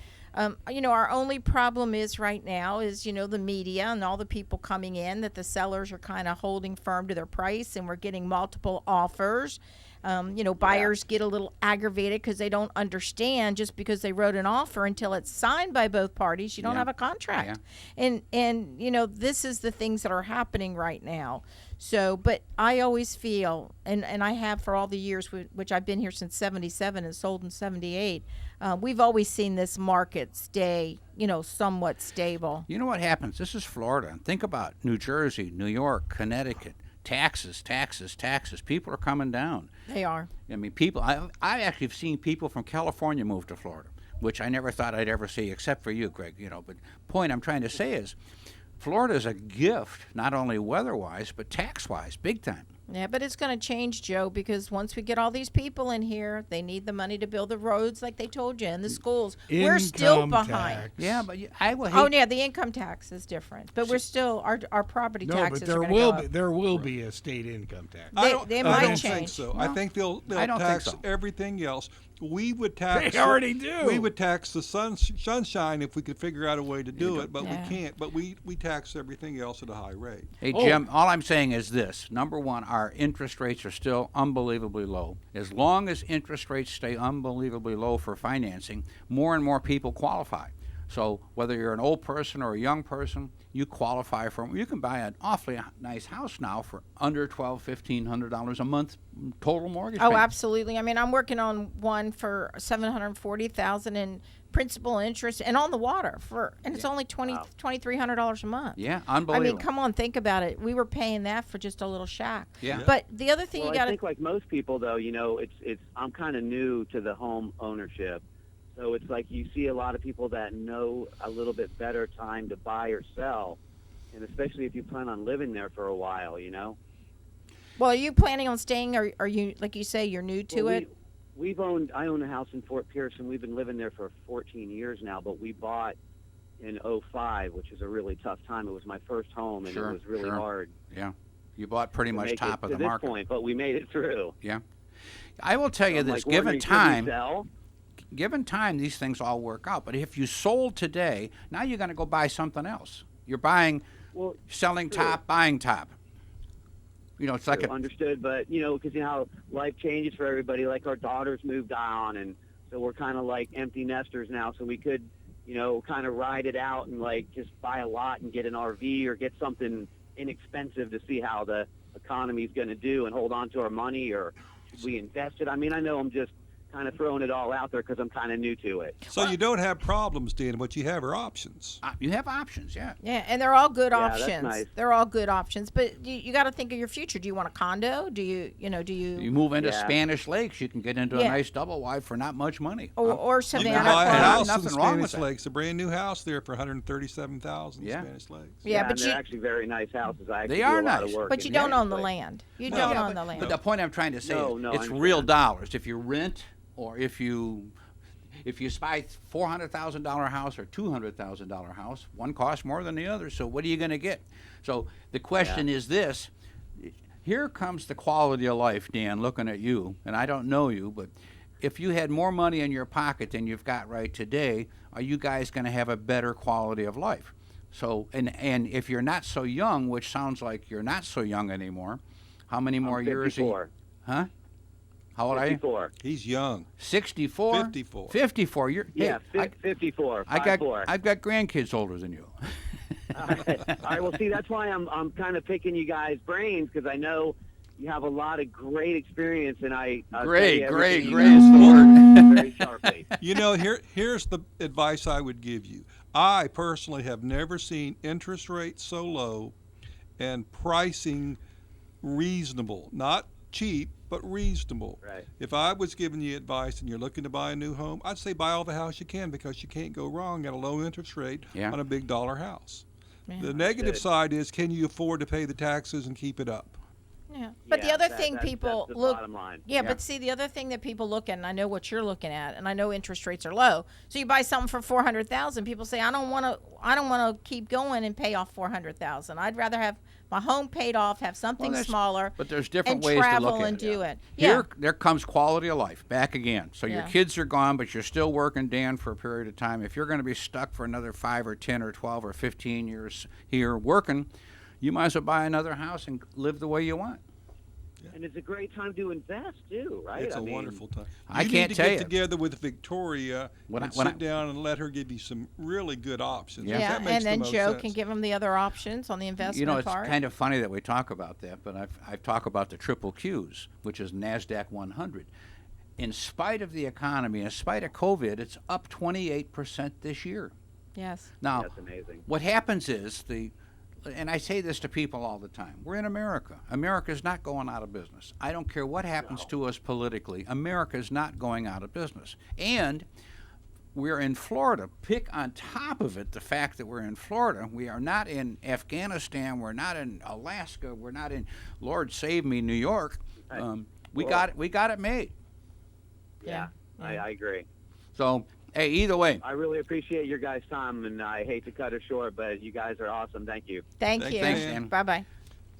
You know, our only problem is right now is, you know, the media and all the people coming in, that the sellers are kind of holding firm to their price, and we're getting multiple offers. You know, buyers get a little aggravated because they don't understand, just because they wrote an offer until it's signed by both parties, you don't Yeah. have a contract. And you know, this is the things that are happening right now. So, but I always feel, and I have for all the years, which I've been here since 77 and sold in 78, we've always seen this market stay, you know, somewhat stable. You know what happens? This is Florida. Think about New Jersey, New York, Connecticut. Taxes. People are coming down. They are. I mean, I actually have seen people from California move to Florida, which I never thought I'd ever see, except for you, Greg. You know, but point I'm trying to say is, Florida is a gift, not only weather-wise, but tax-wise, big time. Yeah, but it's going to change, Joe, because once we get all these people in here, they need the money to build the roads, like they told you, and the schools. We're still Income behind. tax. Yeah, but I will hate. Oh, yeah, the income tax is different, but we're still our property No, taxes but are there going to will go be up. there will be a state income tax. They I might don't change. think so. No, I think they'll I don't think tax so. everything else. We would tax. They already do. We would tax the sunshine if we could figure out a way to do it, but Yeah. we can't. But we tax everything else at a high rate. Hey, Jim, all I'm saying is this. Number one, our interest rates are still unbelievably low. As long as interest rates stay unbelievably low for financing, more and more people qualify. So whether you're an old person or a young person, you qualify for. You can buy an awfully nice house now for under $1,200-$1,500 a month total mortgage Oh, payment. absolutely. I mean, I'm working on one for $740,000 in principal and interest, and on the water and it's only $2,300 a month. Yeah, I unbelievable. mean, come on, think about it. We were paying that for just a little shack. Yeah. But the other thing Well, you got I to think like most people, though, you know, it's I'm kind of new to the home ownership, so it's like you see a lot of people that know a little bit better time to buy or sell, and especially if you plan on living there for a while, you know. Well, are you planning on staying, or are you, like you say, you're new to Well, it? I own a house in Fort Pierce, and we've been living there for 14 years now, but we bought in 2005, which is a really tough time. It was my first home, and Sure, it was really sure. hard Yeah. You bought pretty to much make top it of to the this market. point, but we made it through. Yeah. I will tell So you I'm, this, like, wondering, given time, these things all work out. But if you sold today, now you're going to go buy something else. You're selling true. top, buying top. You know, it's like Understood, but you know, because you know how life changes for everybody. Like our daughters moved on, and so we're kind of like empty nesters now. So we could, you know, kind of ride it out and like just buy a lot and get an RV or get something inexpensive to see how the economy's going to do and hold on to our money, or should we invest it? I mean, I know I'm just kind of throwing it all out there because I'm kind of new to it. So you don't have problems, Dan. What you have are options. You have options, yeah. Yeah, and they're all good Yeah, that's options. nice. They're all good options, but you got to think of your future. Do you want a condo? Do you You move into Yeah. Spanish Lakes, you can get into a Yeah. nice double wide for not much money. or You Savannah can buy a Farm? house in Nothing wrong with Spanish that. Lakes, a brand new house there for $137,000 Yeah. in Spanish Lakes. Yeah, and but they're you actually very nice houses. I actually They do are a lot nice. of work but you in don't Spanish own the Lakes. land. You No, don't yeah, own the land. But the point I'm trying to say No, is no, I it's real understand. dollars. If you rent or if you buy $400,000 house or $200,000 house, one costs more than the other. So what are you going to get? So the question is this: here comes the quality of life, Dan. Looking at you, and I don't know you, but if you had more money in your pocket than you've got right today, are you guys going to have a better quality of life? So and if you're not so young, which sounds like you're not so young anymore, how many more I'm years? 54. Huh? How old are you? 54. He's young. 64? 54. 54. You're, Yeah, hey, 54. I got 54. I've got grandkids older than you. All right. Well, see, that's why I'm kind of picking you guys' brains because I know you have a lot of great experience, and I'll tell Great you is everything the you know word. very sharply. You know, here's the advice I would give you. I personally have never seen interest rates so low and pricing reasonable, not cheap, but reasonable. Right. If I was giving you advice and you're looking to buy a new home, I'd say buy all the house you can because you can't go wrong at a low interest rate Yeah. on a big dollar house. Yeah. The negative Good. side is, can you afford to pay the taxes and keep it up? Yeah. But the Yeah, other that- thing that's people the look. bottom line. Yeah, Yeah. but see, the other thing that people look at, and I know what you're looking at, and I know interest rates are low. So you buy something for 400,000. People say, I don't want to keep going and pay off 400,000. I'd rather have my home paid off, have something there's- smaller, But there's different and ways travel to look and at it. do it. Here, there comes quality of life back again. So your Yeah. kids are gone, but you're still working, Dan, for a period of time. If you're going to be stuck for another 5 or 10 or 12 or 15 years here working, you might as well buy another house and live the way you want. And it's a great time to invest too, right? It's I a mean, wonderful time. I you can't need to tell get you. together with Victoria When and I- sit down and let her give you some really good options. Yeah. Yeah, That makes and the then most Joe sense. can give them the other options on the investment You know, it's part. kind of funny that we talk about that, but I've talked about the triple Qs, which is NASDAQ 100. In spite of the economy, in spite of COVID, it's up 28% this year. Yes. Now, That's amazing. what happens is and I say this to people all the time, we're in America. America's not going out of business. I don't care what happens to us politically. America's not going out of business. And we're in Florida. Pick on top of it the fact that we're in Florida. We are not in Afghanistan. We're not in Alaska. We're not in, Lord save me, New York. We got it made. Yeah, I agree. So, hey, either way, I really appreciate your guys' time, and I hate to cut it short, but you guys are awesome. Thank you. Thank Thanks, you. Dan. Bye-bye.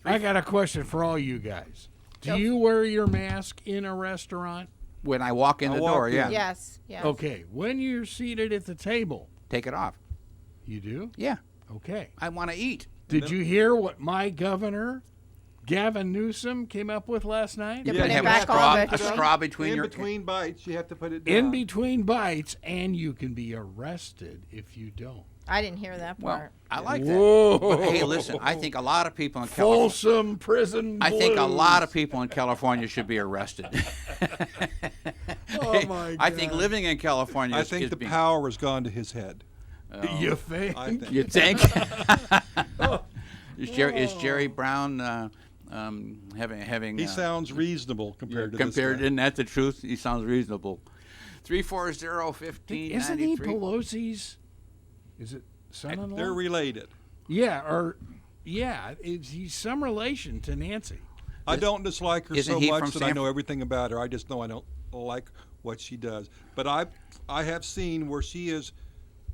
I got a question for all you guys. Do you wear your mask in a restaurant? when I walk in I the walk door, in. yeah, Yes. Yes. Okay. When you're seated at the table, take it off. you do? Yeah, Okay. I want to eat. Did you hear what my governor, Gavin Newsom, came up with last night? Yeah, You put have it back on a the- straw between in your between bites, you have to put it down. In between bites, and you can be arrested if you don't. I didn't hear that Well, part. I like that. Whoa. But hey, listen, I think a lot of people in California. Folsom Prison I think a Blues. lot of people in California should be arrested. Oh, my I think God. living in California I is, think is the being, power has gone to his head. You think? I think. You think? is Jerry Brown having? He sounds reasonable compared to compared, this guy. isn't that the truth? He sounds reasonable. 340-1593. Isn't he Pelosi's? Is it son-in-law? They're related. Yeah, or he's some relation to Nancy. I don't dislike her Isn't so he much from that I San know everything about her. I just know I don't like what she does. But I have seen where she is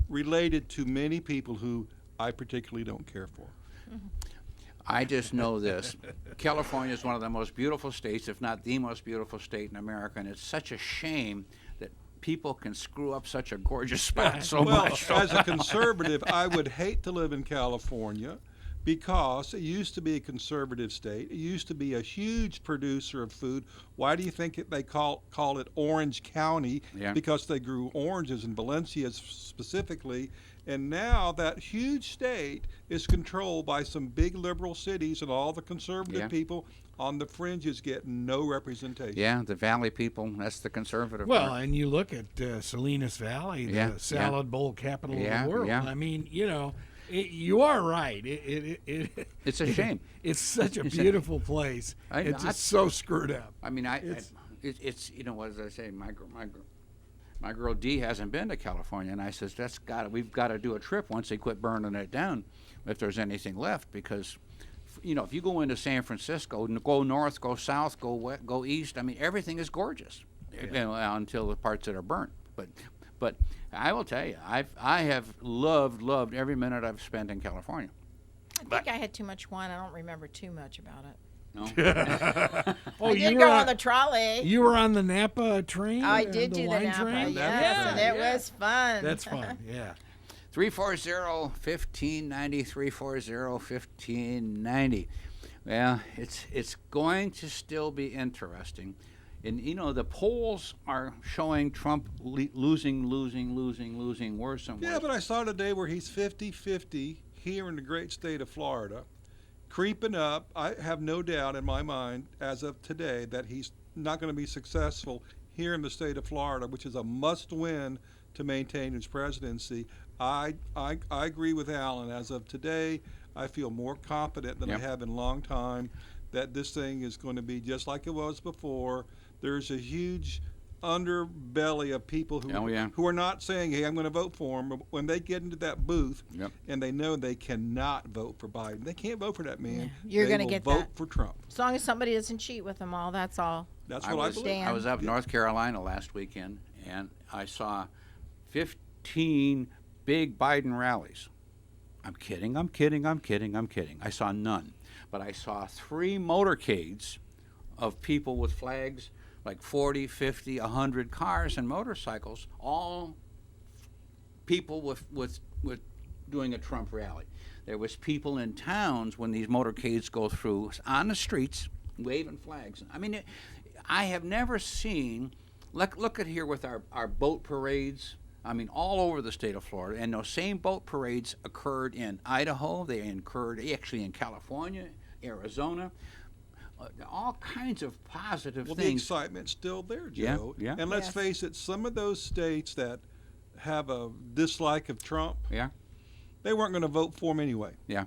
related to many people who I particularly don't care for. I just know this. California is one of the most beautiful states, if not the most beautiful state in America, and it's such a shame that people can screw up such a gorgeous spot so Well, much. as a conservative, I would hate to live in California because it used to be a conservative state. It used to be a huge producer of food. Why do you think they call it Orange County? Yeah. Because they grew oranges in Valencia specifically. And now that huge state is controlled by some big liberal cities, and all the conservative people on the fringes get no representation. Yeah, the Valley people, that's the conservative Well, part. and you look at Salinas Valley, the salad bowl capital of the world. Yeah. I mean, you are right. It's a shame. It's such a beautiful place. It's just so screwed up. I mean, it's what did I say? My girl Dee hasn't been to California, and I says we've got to do a trip once they quit burning it down, if there's anything left, because if you go into San Francisco, go north, go south, go west, go east, I mean everything is gorgeous, until the parts that are burnt. But I will tell you, I have loved every minute I've spent in California. I think I had too much wine. I don't remember too much about it. No. I did go on the trolley. You were on the Napa train? I did do the wine Napa, train? yes, and it was fun. That's fun, yeah. 340-1590, 340-1590. Well, it's going to still be interesting. And, the polls are showing Trump losing worse and worse. Yeah, but I saw today where he's 50-50 here in the great state of Florida, creeping up. I have no doubt in my mind, as of today, that he's not going to be successful here in the state of Florida, which is a must-win to maintain his presidency. I agree with Alan. As of today, I feel more confident than I have in a long time that this thing is going to be just like it was before. There's a huge underbelly of people who are not saying, hey, I'm going to vote for him. But when they get into that booth and they know they cannot vote for Biden, they can't vote for that man. You're going to get vote that. for Trump. As long as somebody doesn't cheat with them all, that's all. That's what I believe. I was up in North Carolina last weekend, and I saw 15 big Biden rallies. I'm kidding. I saw none. But I saw 3 motorcades of people with flags, like 40, 50, 100 cars and motorcycles, all people with doing a Trump rally. There was people in towns when these motorcades go through on the streets waving flags. I mean, I have never seen, look at here with our boat parades. I mean, all over the state of Florida. And those same boat parades occurred in Idaho. They occurred actually in California, Arizona. All kinds of positive things. Well, the excitement's still there, Joe. Yeah. And let's face it, some of those states that have a dislike of Trump, they weren't going to vote for him anyway. Yeah.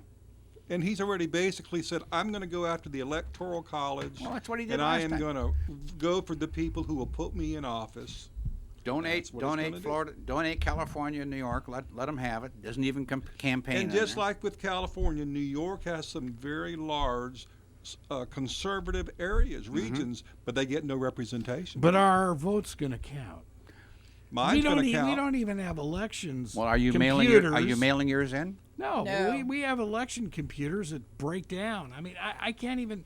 And he's already basically said, I'm going to go after the Electoral College. Well, that's what he did and last I am time. going to go for the people who will put me in office. Donate Florida, donate California and New York. Let them have it. Doesn't even campaign. And just like with California, New York has some very large conservative areas, regions, but they get no representation. But are votes going to count? Mine's going to count. We don't even have elections. Well, are you computers. mailing yours in? No. We have election computers that break down. I mean, I can't even,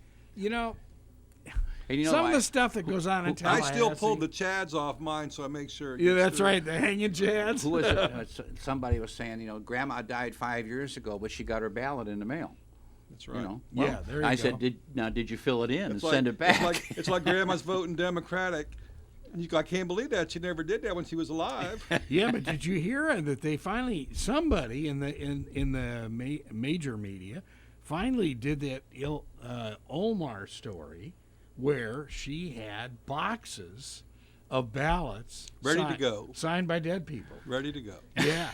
some of the stuff that goes on in Tallahassee. I still pulled the Chads off mine, so I make sure. That's right, the hanging Chads. Who was it? Somebody was saying, Grandma died 5 years ago, but she got her ballot in the mail. That's right. There you go. I said, did you fill it in and send it back? It's like Grandma's voting Democratic. I can't believe that she never did that when she was alive. Yeah, but did you hear that they finally, somebody in the major media finally did that Omar story where she had boxes of ballots ready to go, signed by dead people, ready to go. Yeah.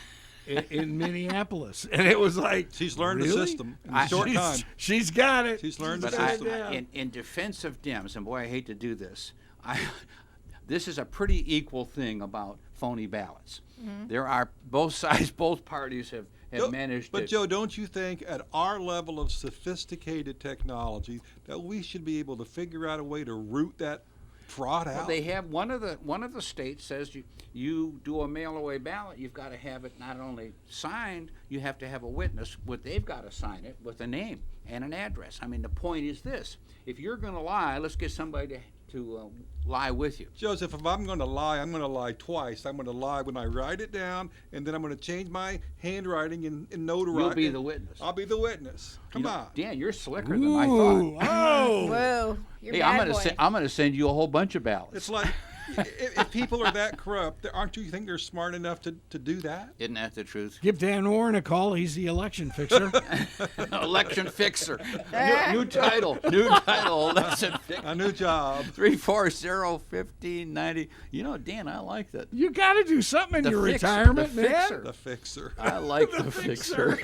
In Minneapolis, and it was like she's learned the system in a short time. She's got it. She's learned the system. In defense of Dems, and boy, I hate to do this. This is a pretty equal thing about phony ballots. Mm-hmm. There are both sides, both parties have managed. But Joe, don't you think at our level of sophisticated technology that we should be able to figure out a way to root that fraud out? Well, they have one of the states says you do a mail-away ballot, you've got to have it not only signed, you have to have a witness. They've got to sign it with a name and an address. I mean, the point is this: if you're going to lie, let's get somebody lie with you. Joseph, if I'm going to lie, I'm going to lie twice. I'm going to lie when I write it down, and then I'm going to change my handwriting and notarize. You'll be the witness. I'll be the witness. Come on. Dan, you're slicker than I thought. Oh. Whoa. You're Hey, bad boy. I'm gonna send you a whole bunch of ballots. It's like, if people are that corrupt, aren't you think they're smart enough to do that? Isn't that the truth? Give Dan Warren a call. He's the election fixer. Election fixer. New title. New title. Election fixer. A new job. 340-1590. You know, Dan, I like that. You got to do something in The your fixer, retirement, the man. fixer. The fixer. I like the fixer.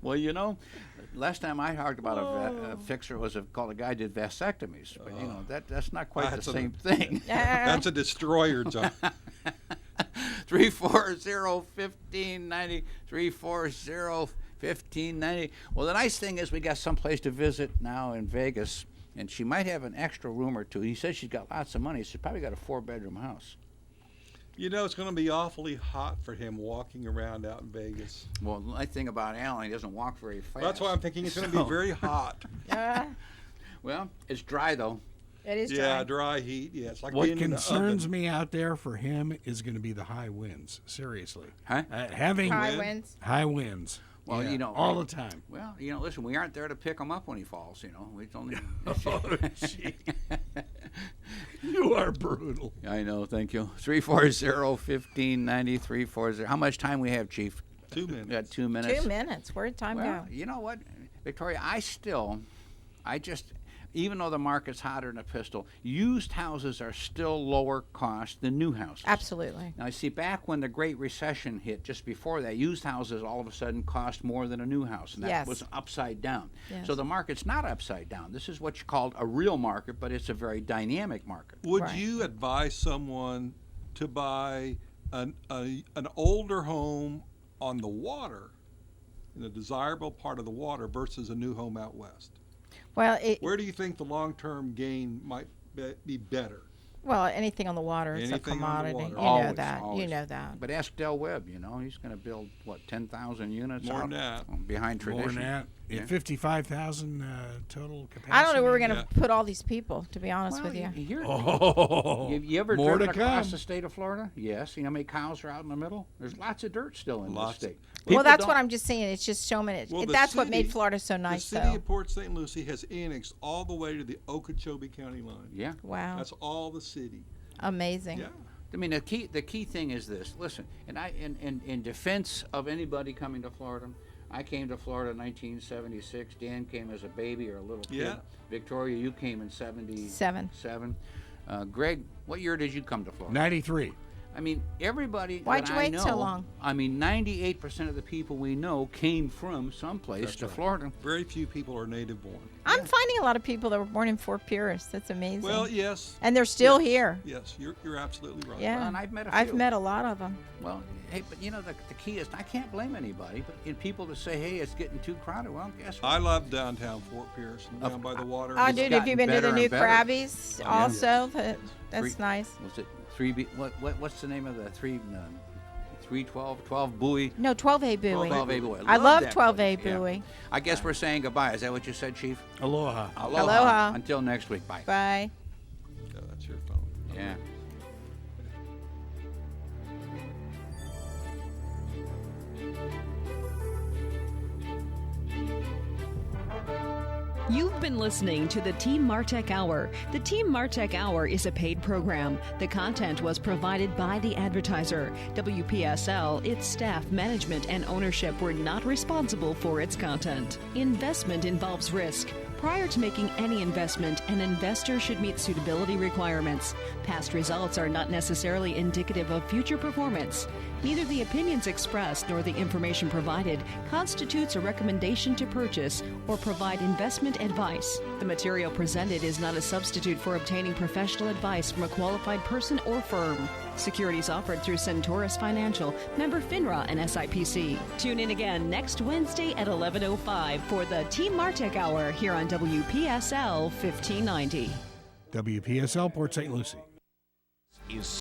Well, you know, last time I heard about a fixer was called a guy who did vasectomies. But, you know, that's not quite the same thing. That's a destroyer job. 340-1590. 340-1590. Well, the nice thing is we got someplace to visit now in Vegas, and she might have an extra room or two. He says she's got lots of money. She's probably got a 4-bedroom house. You know, it's going to be awfully hot for him walking around out in Vegas. Well, the nice thing about Alan, he doesn't walk very fast. That's why I'm thinking it's going to be very hot. Well, it's dry, though. It is Yeah, dry heat. Yeah, it's like What being in the concerns oven. me out there for him is going to be the high winds. Seriously. Huh? Having High winds. high winds. Well, Yeah, you know, all the time. Well, you know, listen, we aren't there to pick him up when he falls, you know. We only. Gee. You are brutal. I know, thank you. 340-1590, 340. How much time we have, Chief? 2 minutes. We got 2 minutes. 2 minutes. Where'd time Well, go? you know what, Victoria, even though the market's hotter than a pistol, used houses are still lower cost than new houses. Absolutely. Now, I see back when the Great Recession hit, just before that, used houses all of a sudden cost more than a new house, and that Yes. was upside down. Yes. So the market's not upside down. This is what you called a real market, but it's a very dynamic market. Would Right. you advise someone to buy an older home on the water, in a desirable part of the water, versus a new home out west? Well, Where do you think the long-term gain might be better? well, anything on the water is a Anything on the commodity. water. You know Always, that. always. You know that. But ask Del Webb, you know, he's going to build, 10,000 units More out than that. behind More tradition. than that. Yeah. 55,000 total capacity. I don't know where we're going to Yeah. put all these people, to be honest Well, with you. You ever more driven to across come. the state of Florida? Yes. You know how many cows are out in the middle? There's lots of dirt still in Lots. the state. Well, People that's don't- what I'm just saying. It's just so many. Well, the That's what city- made Florida so nice, The city though. of Port St. Lucie has annexed all the way to the Okeechobee County line. Yeah. Wow. That's all the city. Amazing. Yeah. I mean, the key thing is this. Listen, and in defense of anybody coming to Florida, I came to Florida in 1976. Dan came as a baby or a little kid. Yeah. Victoria, you came in 77. Greg, what year did you come to Florida? 93. I mean, everybody Why'd that you I wait know, so long? I mean, 98% of the people we know came from someplace That's to right. Florida. Very few people are native born. I'm finding a lot of people that were born in Fort Pierce. That's amazing. Well, yes. and they're still Yes. here. Yes, you're absolutely right. Yeah. Well, and I've met a I've few. met a lot of them. Well, hey, but you know, the key is I can't blame anybody, but in people to say, hey, it's getting too crowded, well, guess what? I love downtown Fort Pierce and down by the water. Oh, It's dude, have you been to gotten the new better and better. Krabby's Oh, also? That's Three- nice. Was it 3B? What's the name of the 312 buoy? No, 12A Buoy. 12A buoy. I love that 12A place, yeah. Buoy. I guess we're saying goodbye. Is that what you said, Chief? Aloha. Aloha. Until next week. Bye. Bye. Yeah, that's your phone. Yeah. You've been listening to the Team Martek Hour. The Team Martek Hour is a paid program. The content was provided by the advertiser. WPSL, its staff, management, and ownership were not responsible for its content. Investment involves risk. Prior to making any investment, an investor should meet suitability requirements. Past results are not necessarily indicative of future performance. Neither the opinions expressed nor the information provided constitutes a recommendation to purchase or provide investment advice. The material presented is not a substitute for obtaining professional advice from a qualified person or firm. Securities offered through Centaurus Financial, member FINRA and SIPC. Tune in again next Wednesday at 11:05 for the Team Martek Hour here on WPSL 1590. WPSL Port St. Lucie.